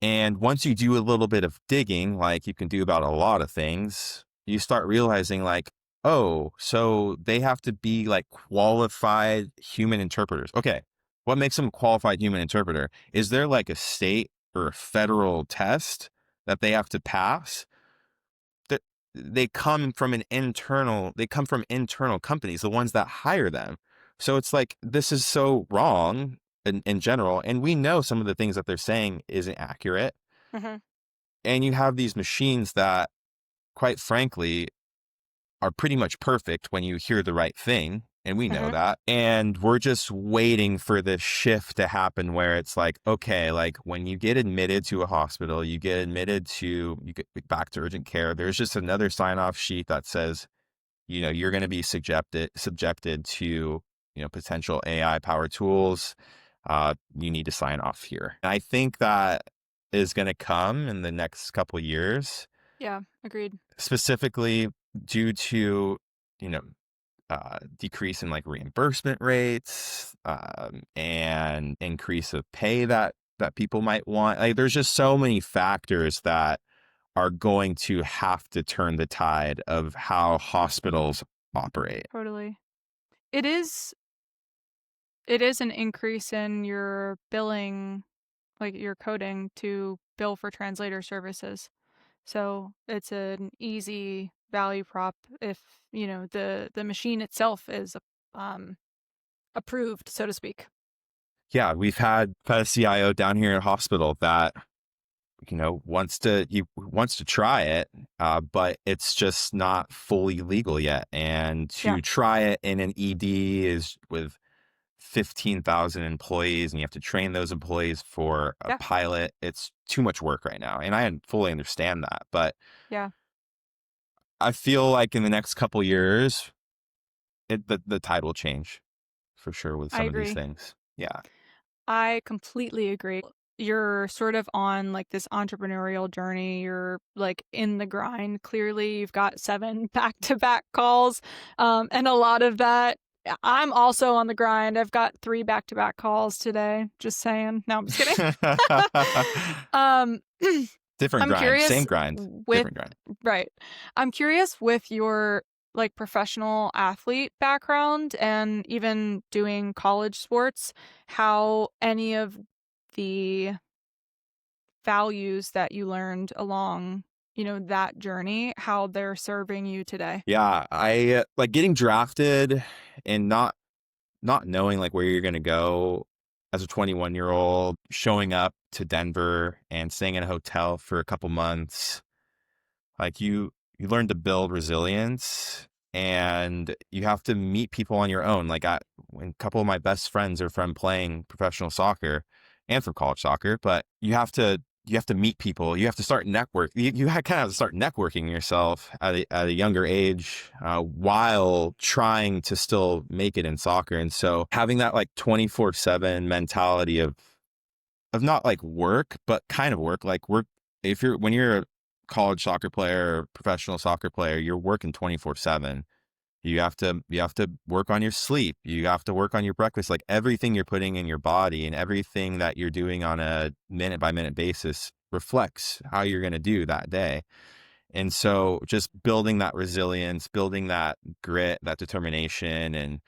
Speaker 2: And once you do a little bit of digging, like you can do about a lot of things, you start realizing like, oh, so they have to be like qualified human interpreters. Okay. What makes them a qualified human interpreter? Is there like a state or a federal test that they have to pass? They they come from internal companies, the ones that hire them. So it's like, this is so wrong in general. And we know some of the things that they're saying isn't accurate.
Speaker 1: Hmm.
Speaker 2: And you have these machines that, quite frankly, are pretty much perfect when you hear the right thing. And we know
Speaker 1: Hmm.
Speaker 2: that. And we're just waiting for this shift to happen, where it's like, okay, like when you get admitted to a hospital, you get back to urgent care. There's just another sign off sheet that says, you're going to be subjected to, potential AI power tools. You need to sign off here. And I think that is going to come in the next couple of years,
Speaker 1: Yeah. Agreed.
Speaker 2: specifically due to, you know, decrease in like reimbursement rates, and increase of pay that people might want. Like, there's just so many factors that are going to have to turn the tide of how hospitals operate.
Speaker 1: Totally. It is. It is an increase in your billing, like your coding to bill for translator services. So it's an easy value prop if, the machine itself is um, approved, so to speak.
Speaker 2: Yeah, we've had a CIO down here in a hospital that wants to try it, but it's just not fully legal yet. And
Speaker 1: Yeah.
Speaker 2: to try it in an ED is with 15,000 employees, and you have to train those employees for a
Speaker 1: Yeah.
Speaker 2: pilot. It's too much work right now, and I fully understand that. But
Speaker 1: Yeah.
Speaker 2: I feel like in the next couple years, the tide will change for sure with
Speaker 1: I
Speaker 2: some of these
Speaker 1: agree.
Speaker 2: things. Yeah.
Speaker 1: I completely agree. You're sort of on like this entrepreneurial journey. You're like in the grind. Clearly, you've got 7 back-to-back calls. And a lot of that, I'm also on the grind. I've got 3 back-to-back calls today. Just saying. No, I'm just kidding. um,
Speaker 2: Different
Speaker 1: I'm
Speaker 2: grind, same
Speaker 1: curious
Speaker 2: grind,
Speaker 1: with,
Speaker 2: different grind.
Speaker 1: right. I'm curious with your like professional athlete background and even doing college sports, how any of the values that you learned along, that journey, how they're serving you today.
Speaker 2: Yeah, I like getting drafted and not knowing like where you're going to go as a 21-year-old, showing up to Denver and staying in a hotel for a couple months. Like you learn to build resilience, and you have to meet people on your own. Like when a couple of my best friends are from playing professional soccer and from college soccer, but you have to meet people. You have to start kind of have to start networking yourself at a younger age, while trying to still make it in soccer. And so having that like 24/7 mentality of not like work, but kind of work, like work. When you're a college soccer player or professional soccer player, you're working 24/7. You have to work on your sleep. You have to work on your breakfast. Like everything you're putting in your body and everything that you're doing on a minute by minute basis reflects how you're going to do that day. And so just building that resilience, building that grit, that determination, and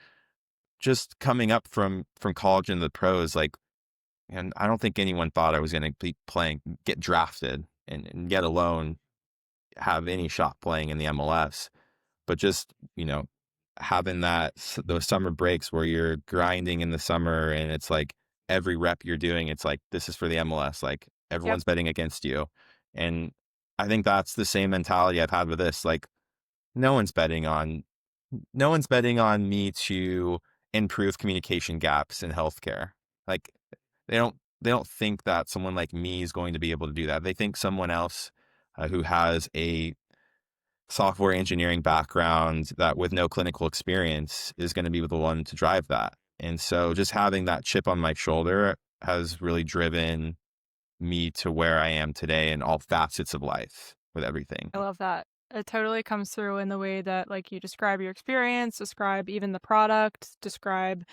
Speaker 2: just coming up from college into the pros, like, and I don't think anyone thought I was going to be get drafted, and yet alone have any shot playing in the MLS. But just, having those summer breaks where you're grinding in the summer, and it's like every rep you're doing, it's like, this is for the MLS. Like
Speaker 1: Yep.
Speaker 2: everyone's betting against you. And I think that's the same mentality I've had with this. Like no one's betting on, no one's betting on me to improve communication gaps in healthcare. Like they don't think that someone like me is going to be able to do that. They think someone else, who has a software engineering background that with no clinical experience is going to be the one to drive that. And so just having that chip on my shoulder has really driven me to where I am today in all facets of life with everything.
Speaker 1: I love that. It totally comes through in the way that like you describe your experience, describe even the product, describe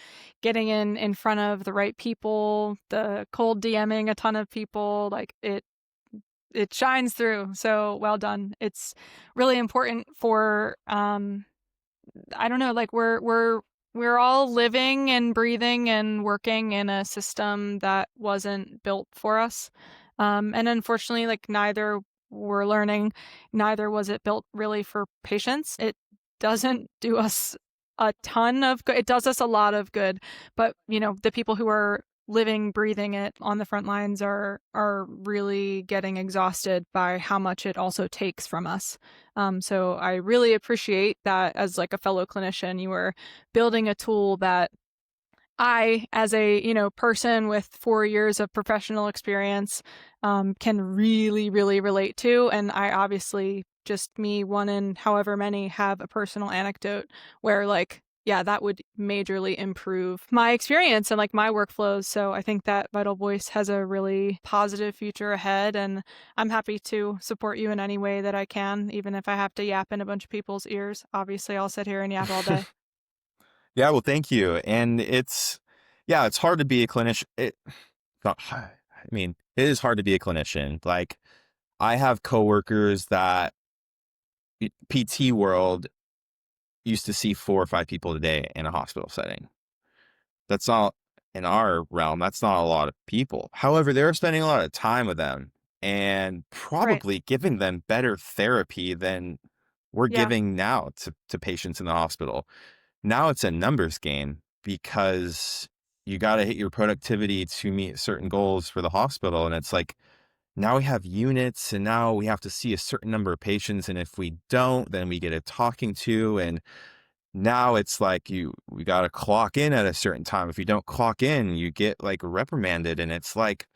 Speaker 1: getting in front of the right people, the cold DMing a ton of people, like it shines through. So well done. It's really important for I don't know, like we're all living and breathing and working in a system that wasn't built for us. And unfortunately, like neither we're learning, neither was it built really for patients. It doesn't do us a ton of good. It does us a lot of good, but the people who are living, breathing it on the front lines are really getting exhausted by how much it also takes from us. So I really appreciate that as like a fellow clinician, you were building a tool that I, as a person with 4 years of professional experience, can really, really relate to. And I obviously just me, one in however many, have a personal anecdote where like, yeah, that would majorly improve my experience and like my workflows. So I think that Vital Voice has a really positive future ahead, and I'm happy to support you in any way that I can, even if I have to yap in a bunch of people's ears. Obviously, I'll sit here and yap all day.
Speaker 2: Yeah, well, thank you. And yeah, it's hard to be a clinician. I mean, it is hard to be a clinician. Like I have coworkers that PT world used to see 4 or 5 people a day in a hospital setting. That's not in our realm. That's not a lot of people. However, they're spending a lot of time with them. and
Speaker 1: Right.
Speaker 2: probably giving them better therapy than we're
Speaker 1: Yeah.
Speaker 2: giving now to patients in the hospital. Now it's a numbers game because you got to hit your productivity to meet certain goals for the hospital. And it's like, now we have units and now we have to see a certain number of patients. And if we don't, then we get a talking to. And now it's like we got to clock in at a certain time. If you don't clock in, you get like reprimanded. And it's like,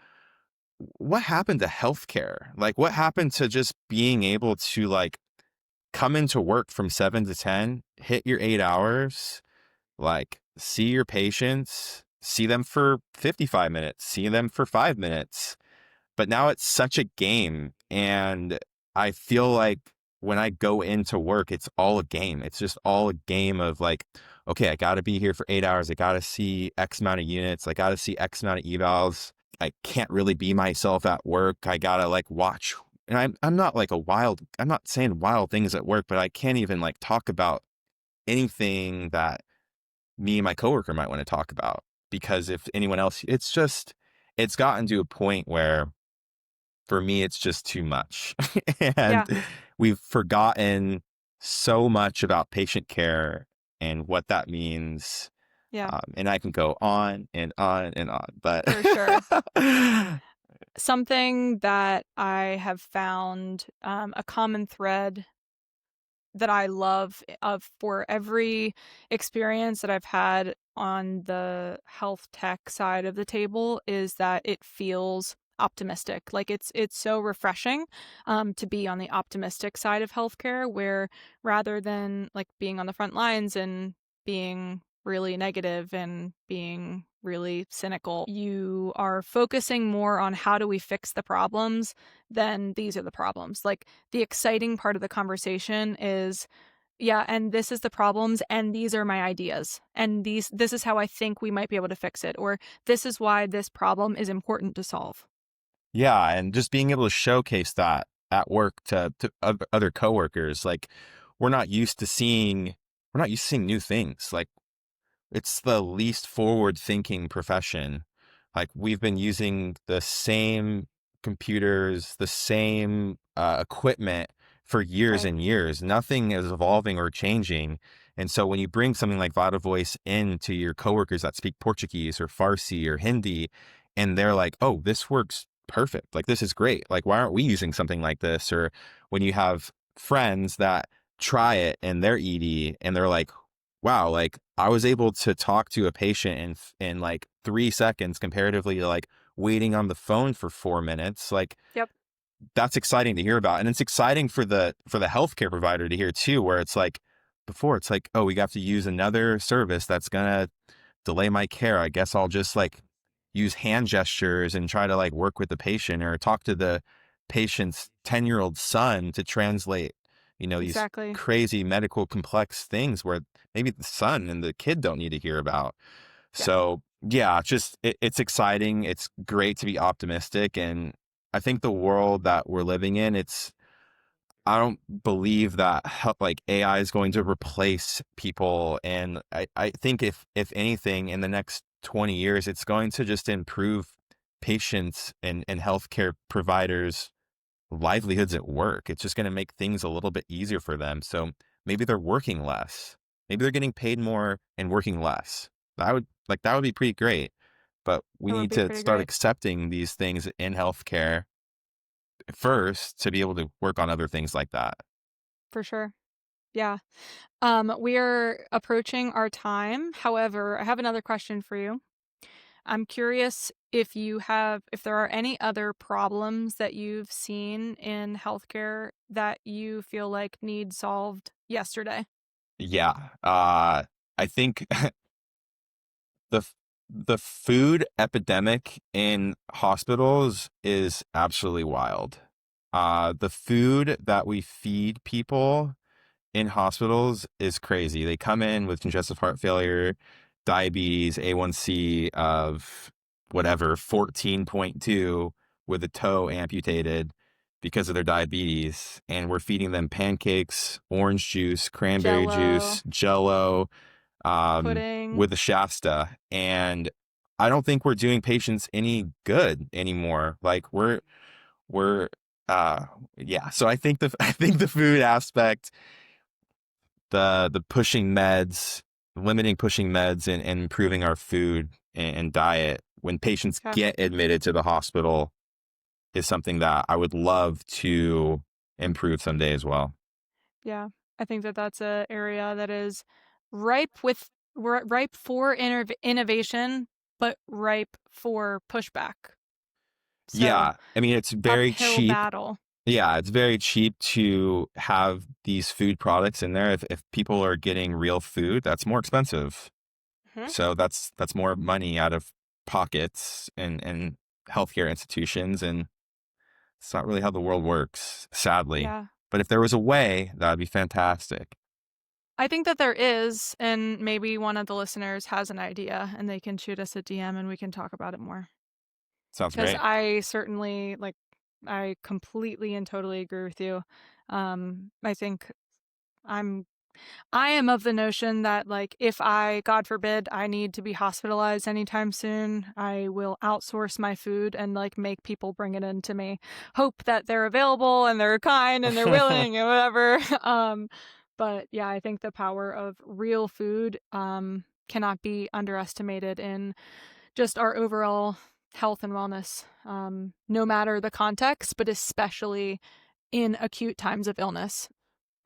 Speaker 2: what happened to healthcare? Like, what happened to just being able to like come into work from 7 to 10, hit your 8 hours, like see your patients, see them for 55 minutes, see them for 5 minutes. But now it's such a game. And I feel like when I go into work, it's all a game. It's just all a game of like, okay, I got to be here for 8 hours. I got to see X amount of units. I got to see X amount of evals. I can't really be myself at work. I got to like watch. And I'm not like I'm not saying wild things at work, but I can't even like talk about anything that me and my coworker might want to talk about, because if anyone else, it's gotten to a point where for me, it's just too much. And
Speaker 1: Yeah.
Speaker 2: we've forgotten so much about patient care and what that means.
Speaker 1: Yeah.
Speaker 2: And I can go on and on and on, but
Speaker 1: For sure. Something that I have found, a common thread that I love of for every experience that I've had on the health tech side of the table is that it feels optimistic. Like it's so refreshing to be on the optimistic side of healthcare, where rather than like being on the front lines and being really negative and being really cynical, you are focusing more on how do we fix the problems than these are the problems. Like the exciting part of the conversation is, yeah, and this is the problems and these are my ideas. And this is how I think we might be able to fix it, or this is why this problem is important to solve.
Speaker 2: yeah, and just being able to showcase that at work to other coworkers, like we're not used to seeing, we're not used to seeing new things. Like it's the least forward thinking profession. Like we've been using the same computers, the same equipment for years
Speaker 1: Right.
Speaker 2: and years. Nothing is evolving or changing. And so when you bring something like Vital Voice into your coworkers that speak Portuguese or Farsi or Hindi, and they're like, oh, this works perfect. Like this is great. Like why aren't we using something like this? Or when you have friends that try it and they're ED and they're like, wow, like I was able to talk to a patient in like 3 seconds comparatively to like waiting on the phone for 4 minutes. Like
Speaker 1: Yep.
Speaker 2: that's exciting to hear about. And it's exciting for the healthcare provider to hear too, where it's like before it's like, oh, we have to use another service that's gonna delay my care. I guess I'll just like use hand gestures and try to like work with the patient or talk to the patient's 10-year-old son to translate, these
Speaker 1: Exactly.
Speaker 2: crazy medical complex things where maybe the son and the kid don't need to hear about.
Speaker 1: Yeah.
Speaker 2: So yeah, it's exciting. It's great to be optimistic. And I think the world that we're living in, I don't believe that like AI is going to replace people. And I think if anything, in the next 20 years, it's going to just improve patients and healthcare providers' livelihoods at work. It's just going to make things a little bit easier for them. So maybe they're working less. Maybe they're getting paid more and working less. That would be pretty great. But we
Speaker 1: It would
Speaker 2: need
Speaker 1: be
Speaker 2: to
Speaker 1: pretty
Speaker 2: start
Speaker 1: great.
Speaker 2: accepting these things in healthcare first to be able to work on other things like that.
Speaker 1: For sure. Yeah. We are approaching our time. However, I have another question for you. I'm curious if there are any other problems that you've seen in healthcare that you feel like need solved yesterday.
Speaker 2: Yeah. I think the f- the food epidemic in hospitals is absolutely wild. The food that we feed people in hospitals is crazy. They come in with congestive heart failure, diabetes, A1C of whatever, 14.2 with a toe amputated because of their diabetes. And we're feeding them pancakes, orange juice, cranberry
Speaker 1: Jello,
Speaker 2: juice, Jello,
Speaker 1: pudding.
Speaker 2: with the Shasta. And I don't think we're doing patients any good anymore. Like we're yeah. So I think the I think the food aspect, the pushing meds, limiting pushing meds, and improving our food and diet when patients
Speaker 1: Yeah.
Speaker 2: get admitted to the hospital is something that I would love to improve someday as well.
Speaker 1: Yeah. I think that that's a area that is ripe with ripe for innovation, but ripe for pushback. So,
Speaker 2: Yeah, I mean it's very
Speaker 1: uphill
Speaker 2: cheap.
Speaker 1: battle.
Speaker 2: Yeah, it's very cheap to have these food products in there. If people are getting real food, that's more expensive.
Speaker 1: Mhm.
Speaker 2: So that's more money out of pockets and healthcare institutions, and it's not really how the world works, sadly.
Speaker 1: Yeah.
Speaker 2: But if there was a way, that would be fantastic.
Speaker 1: I think that there is, and maybe one of the listeners has an idea and they can shoot us a DM and we can talk about it more.
Speaker 2: Sounds
Speaker 1: Because
Speaker 2: great.
Speaker 1: I certainly, like, I completely and totally agree with you. I think I'm I am of the notion that, like, if I, God forbid, I need to be hospitalized anytime soon, I will outsource my food and, like, make people bring it in to me. Hope that they're available and they're kind and they're willing and whatever. But yeah, I think the power of real food cannot be underestimated in just our overall health and wellness, no matter the context, but especially in acute times of illness.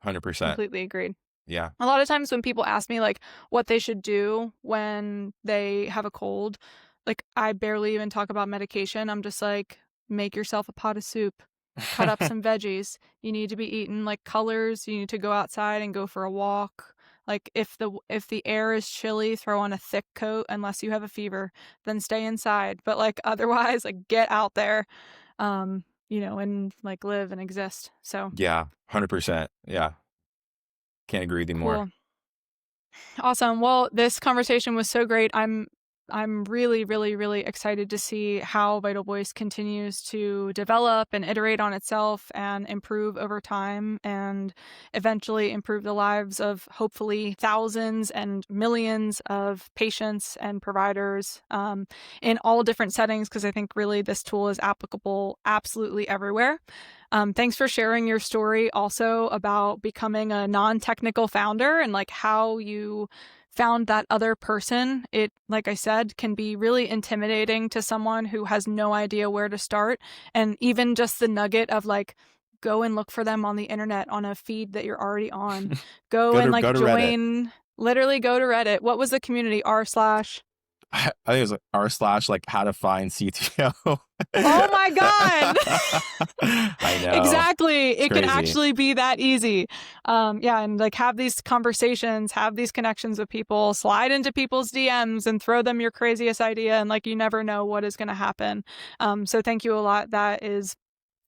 Speaker 2: 100%.
Speaker 1: Completely agreed.
Speaker 2: Yeah.
Speaker 1: A lot of times when people ask me, like, what they should do when they have a cold, like, I barely even talk about medication. I'm just like, make yourself a pot of soup, cut up some veggies. You need to be eating, like, colors. You need to go outside and go for a walk. Like, if the air is chilly, throw on a thick coat unless you have a fever, then stay inside. But, like, otherwise, like, get out there, and, like, live and exist. So,
Speaker 2: Yeah, 100%. Yeah, can't agree with you more.
Speaker 1: cool. Awesome. Well, this conversation was so great. I'm really, really, really excited to see how Vital Voice continues to develop and iterate on itself and improve over time and eventually improve the lives of hopefully thousands and millions of patients and providers in all different settings, because I think really this tool is applicable absolutely everywhere. Thanks for sharing your story also about becoming a non-technical founder and like how you found that other person. It, like I said, can be really intimidating to someone who has no idea where to start. And even just the nugget of like, go and look for them on the internet on a feed that you're already on. Go
Speaker 2: Go
Speaker 1: and
Speaker 2: to
Speaker 1: like
Speaker 2: go to Reddit.
Speaker 1: literally go to Reddit. What was the community? R slash.
Speaker 2: I think it was like r slash like how to find CTO.
Speaker 1: Oh my God.
Speaker 2: I know.
Speaker 1: Exactly.
Speaker 2: It's
Speaker 1: It can
Speaker 2: crazy.
Speaker 1: actually be that easy. Yeah, and like have these conversations, have these connections with people, slide into people's DMs and throw them your craziest idea, and like you never know what is going to happen. So thank you a lot. That is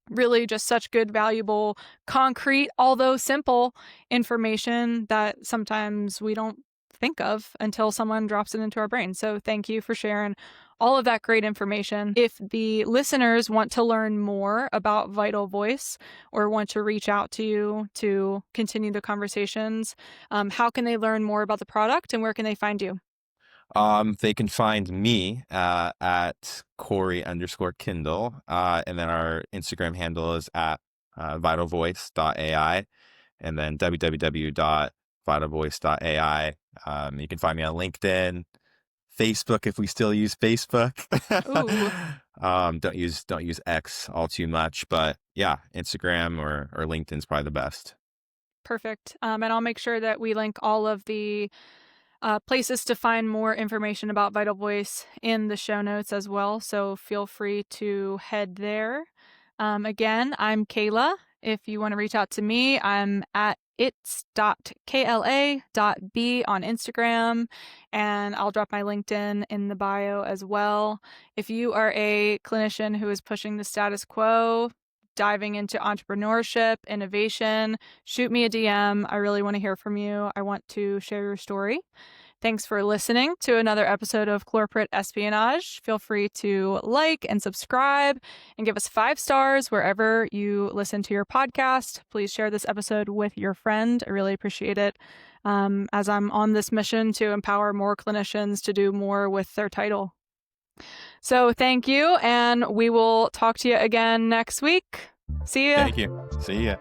Speaker 1: really just such good, valuable, concrete, although simple information that sometimes we don't think of until someone drops it into our brain. So thank you for sharing all of that great information. If the listeners want to learn more about Vital Voice or want to reach out to you to continue the conversations, how can they learn more about the product and where can they find you?
Speaker 2: They can find me at Kory_Kindle. And then our Instagram handle is at vitalvoice.ai, and then www.vitalvoice.ai. You can find me on LinkedIn, Facebook if we still use Facebook.
Speaker 1: Ooh,
Speaker 2: Don't use X all too much, but yeah, Instagram or LinkedIn's probably the best.
Speaker 1: perfect. And I'll make sure that we link all of the places to find more information about Vital Voice in the show notes as well. So feel free to head there. Again, I'm Kayla. If you want to reach out to me, I'm at its.kla.b on Instagram, and I'll drop my LinkedIn in the bio as well. If you are a clinician who is pushing the status quo, diving into entrepreneurship, innovation, shoot me a DM. I really want to hear from you. I want to share your story. Thanks for listening to another episode of Corporate Espionage. Feel free to like and subscribe and give us 5 stars wherever you listen to your podcast. Please share this episode with your friend. I really appreciate it, as I'm on this mission to empower more clinicians to do more with their title. So thank you, and we will talk to you again next week. See ya.
Speaker 2: Thank you. See ya.